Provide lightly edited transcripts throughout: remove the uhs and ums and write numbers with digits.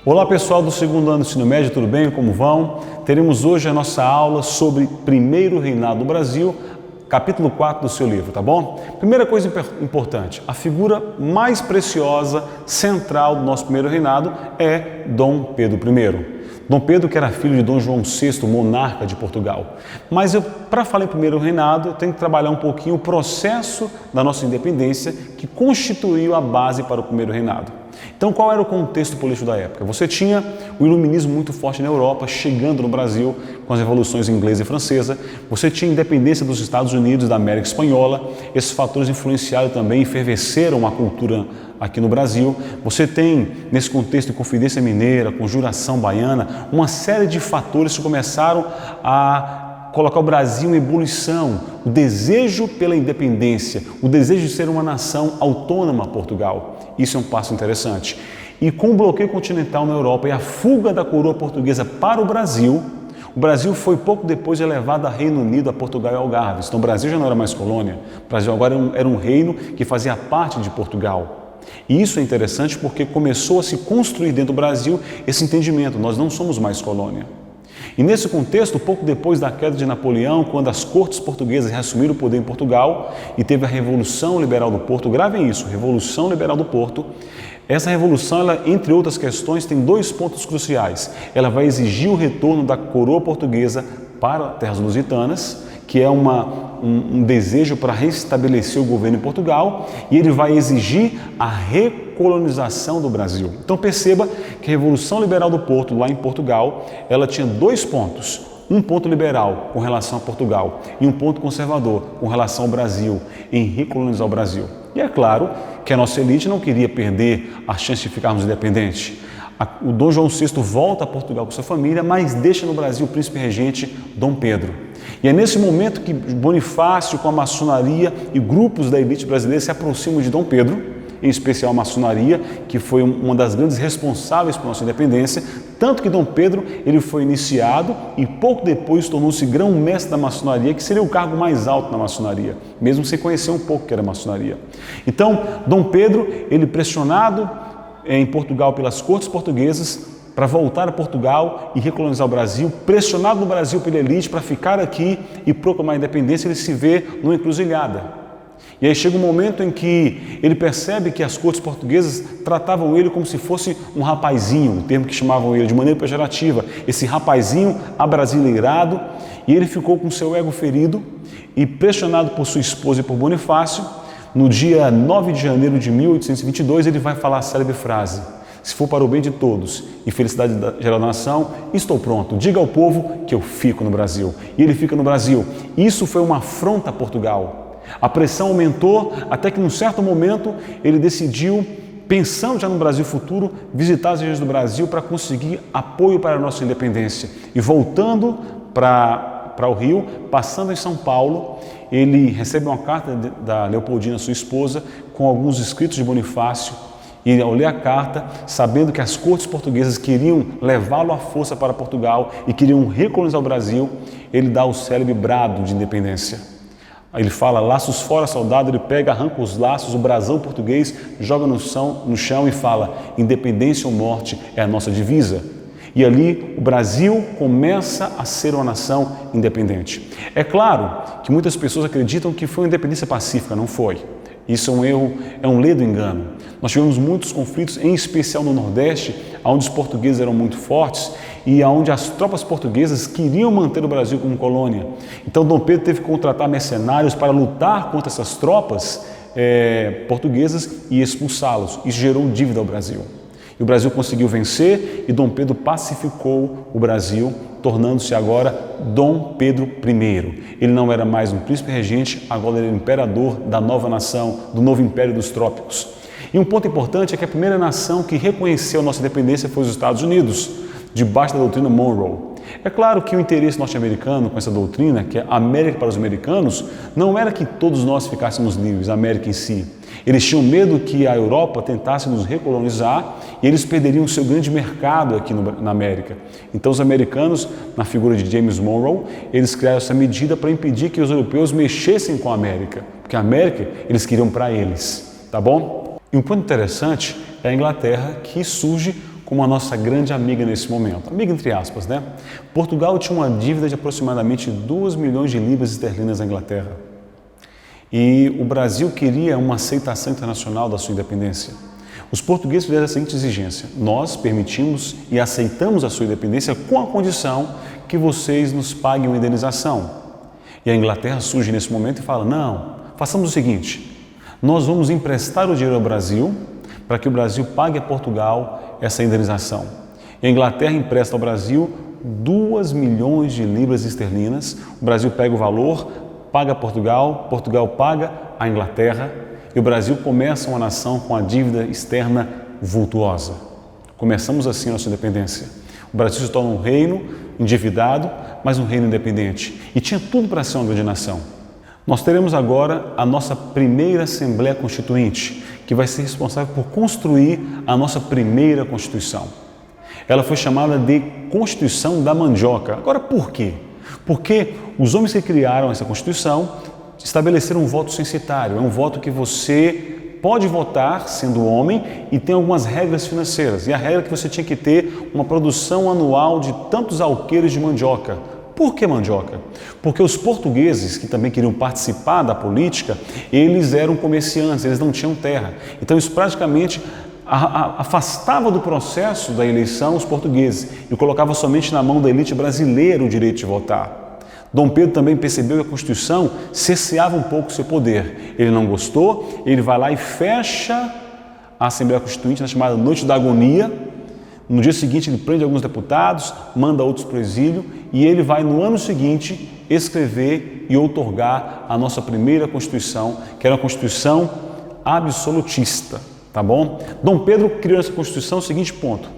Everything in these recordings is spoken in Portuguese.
Olá pessoal do segundo ano do ensino médio, tudo bem? Como vão? Teremos hoje a nossa aula sobre Primeiro Reinado do Brasil, capítulo 4 do seu livro, tá bom? Primeira coisa importante, a figura mais preciosa, central do nosso primeiro reinado é Dom Pedro I. Dom Pedro, que era filho de Dom João VI, monarca de Portugal. Mas para falar em primeiro reinado, eu tenho que trabalhar um pouquinho o processo da nossa independência que constituiu a base para o primeiro reinado. Então, qual era o contexto político da época? Você tinha o iluminismo muito forte na Europa, chegando no Brasil com as revoluções inglesa e francesa. Você tinha a independência dos Estados Unidos, da América Espanhola. Esses fatores influenciaram também, enfervesceram a cultura aqui no Brasil. Você tem, nesse contexto de Confidência Mineira, Conjuração Baiana, uma série de fatores que começaram a colocar o Brasil em ebulição, o desejo pela independência, o desejo de ser uma nação autônoma, Portugal. Isso é um passo interessante. E com o bloqueio continental na Europa e a fuga da coroa portuguesa para o Brasil foi pouco depois elevado a Reino Unido, a Portugal e Algarves. Então o Brasil já não era mais colônia, o Brasil agora era um reino que fazia parte de Portugal. E isso é interessante porque começou a se construir dentro do Brasil esse entendimento, nós não somos mais colônia. E nesse contexto, pouco depois da queda de Napoleão, quando as cortes portuguesas reassumiram o poder em Portugal e teve a Revolução Liberal do Porto, gravem isso, Revolução Liberal do Porto, essa revolução, ela, entre outras questões, tem dois pontos cruciais. Ela vai exigir o retorno da coroa portuguesa para terras lusitanas, que é um desejo para restabelecer o governo em Portugal, e ele vai exigir a recolonização do Brasil. Então perceba que a Revolução Liberal do Porto, lá em Portugal, ela tinha dois pontos. Um ponto liberal com relação a Portugal e um ponto conservador com relação ao Brasil, em recolonizar o Brasil. E é claro que a nossa elite não queria perder a chance de ficarmos independentes. O Dom João VI volta a Portugal com sua família, mas deixa no Brasil o príncipe regente Dom Pedro. E é nesse momento que Bonifácio, com a maçonaria e grupos da elite brasileira se aproximam de Dom Pedro, em especial a maçonaria, que foi uma das grandes responsáveis por nossa independência, tanto que Dom Pedro ele foi iniciado e pouco depois tornou-se grão-mestre da maçonaria, que seria o cargo mais alto na maçonaria, mesmo sem conhecer um pouco o que era maçonaria. Então, Dom Pedro, ele pressionado em Portugal pelas cortes portuguesas, para voltar a Portugal e recolonizar o Brasil, pressionado no Brasil pela elite para ficar aqui e proclamar a independência, ele se vê numa encruzilhada. E aí chega um momento em que ele percebe que as cortes portuguesas tratavam ele como se fosse um rapazinho, o termo que chamavam ele de maneira pejorativa, esse rapazinho abrasileirado, e ele ficou com seu ego ferido e pressionado por sua esposa e por Bonifácio. No dia 9 de janeiro de 1822, ele vai falar a célebre frase: se for para o bem de todos e felicidade geral da nação, estou pronto, diga ao povo que eu fico no Brasil. E ele fica no Brasil. Isso foi uma afronta a Portugal. A pressão aumentou até que, num certo momento, ele decidiu, pensando já no Brasil futuro, visitar as regiões do Brasil para conseguir apoio para a nossa independência. E voltando para o Rio, passando em São Paulo, ele recebe uma carta da Leopoldina, sua esposa, com alguns escritos de Bonifácio. E ao ler a carta, sabendo que as cortes portuguesas queriam levá-lo à força para Portugal e queriam recolonizar o Brasil, ele dá o célebre brado de independência. Ele fala: laços fora, soldado. Ele pega, arranca os laços, o brasão português, joga no chão e fala: independência ou morte é a nossa divisa. E ali o Brasil começa a ser uma nação independente. É claro que muitas pessoas acreditam que foi uma independência pacífica, não foi. Isso é um erro, é um ledo engano. Nós tivemos muitos conflitos, em especial no Nordeste, onde os portugueses eram muito fortes e onde as tropas portuguesas queriam manter o Brasil como colônia. Então Dom Pedro teve que contratar mercenários para lutar contra essas tropas portuguesas e expulsá-los. Isso gerou dívida ao Brasil. E o Brasil conseguiu vencer e Dom Pedro pacificou o Brasil, tornando-se agora Dom Pedro I. Ele não era mais um príncipe regente, agora ele era o imperador da nova nação, do novo império dos trópicos. E um ponto importante é que a primeira nação que reconheceu a nossa independência foi os Estados Unidos, debaixo da doutrina Monroe. É claro que o interesse norte-americano com essa doutrina, que é a América para os americanos, não era que todos nós ficássemos livres, a América em si. Eles tinham medo que a Europa tentasse nos recolonizar e eles perderiam o seu grande mercado aqui na América. Então os americanos, na figura de James Monroe, eles criaram essa medida para impedir que os europeus mexessem com a América, porque a América eles queriam para eles, tá bom? E um ponto interessante é a Inglaterra, que surge como a nossa grande amiga nesse momento. Amiga entre aspas, né? Portugal tinha uma dívida de aproximadamente 2 milhões de libras esterlinas na Inglaterra. E o Brasil queria uma aceitação internacional da sua independência. Os portugueses fizeram a seguinte exigência: nós permitimos e aceitamos a sua independência com a condição que vocês nos paguem uma indenização. E a Inglaterra surge nesse momento e fala: não, façamos o seguinte, nós vamos emprestar o dinheiro ao Brasil para que o Brasil pague a Portugal essa indenização. E a Inglaterra empresta ao Brasil 2 milhões de libras esterlinas, o Brasil pega o valor, paga a Portugal, Portugal paga a Inglaterra e o Brasil começa uma nação com a dívida externa vultuosa. Começamos assim a nossa independência. O Brasil se torna um reino endividado, mas um reino independente. E tinha tudo para ser uma grande nação. Nós teremos agora a nossa primeira Assembleia Constituinte, que vai ser responsável por construir a nossa primeira Constituição. Ela foi chamada de Constituição da Mandioca. Agora, por quê? Porque os homens que criaram essa Constituição estabeleceram um voto censitário. É um voto que você pode votar sendo homem e tem algumas regras financeiras. E a regra é que você tinha que ter uma produção anual de tantos alqueires de mandioca. Por que mandioca? Porque os portugueses, que também queriam participar da política, eles eram comerciantes, eles não tinham terra. Então isso praticamente afastava do processo da eleição os portugueses e colocava somente na mão da elite brasileira o direito de votar. Dom Pedro também percebeu que a Constituição cerceava um pouco o seu poder. Ele não gostou, ele vai lá e fecha a Assembleia Constituinte na chamada Noite da Agonia. No dia seguinte ele prende alguns deputados, manda outros para o exílio e ele vai no ano seguinte escrever e outorgar a nossa primeira Constituição, que era uma Constituição absolutista, tá bom? Dom Pedro criou essa Constituição o seguinte ponto: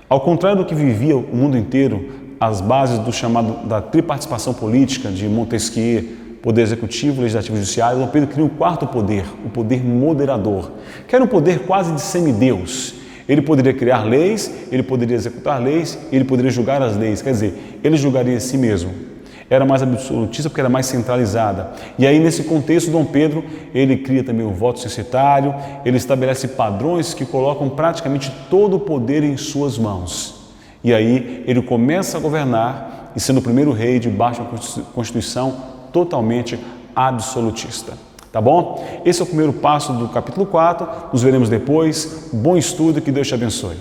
ao contrário do que vivia o mundo inteiro, as bases do chamado da triparticipação política de Montesquieu, poder executivo, legislativo e judiciário, Dom Pedro criou um quarto poder, o poder moderador, que era um poder quase de semideus. Ele poderia criar leis, ele poderia executar leis, ele poderia julgar as leis, quer dizer, ele julgaria a si mesmo. Era mais absolutista porque era mais centralizada. E aí, nesse contexto, Dom Pedro, ele cria também o voto censitário, ele estabelece padrões que colocam praticamente todo o poder em suas mãos. E aí, ele começa a governar e sendo o primeiro rei debaixo de uma Constituição totalmente absolutista. Tá bom? Esse é o primeiro passo do capítulo 4, nos veremos depois. Bom estudo e que Deus te abençoe.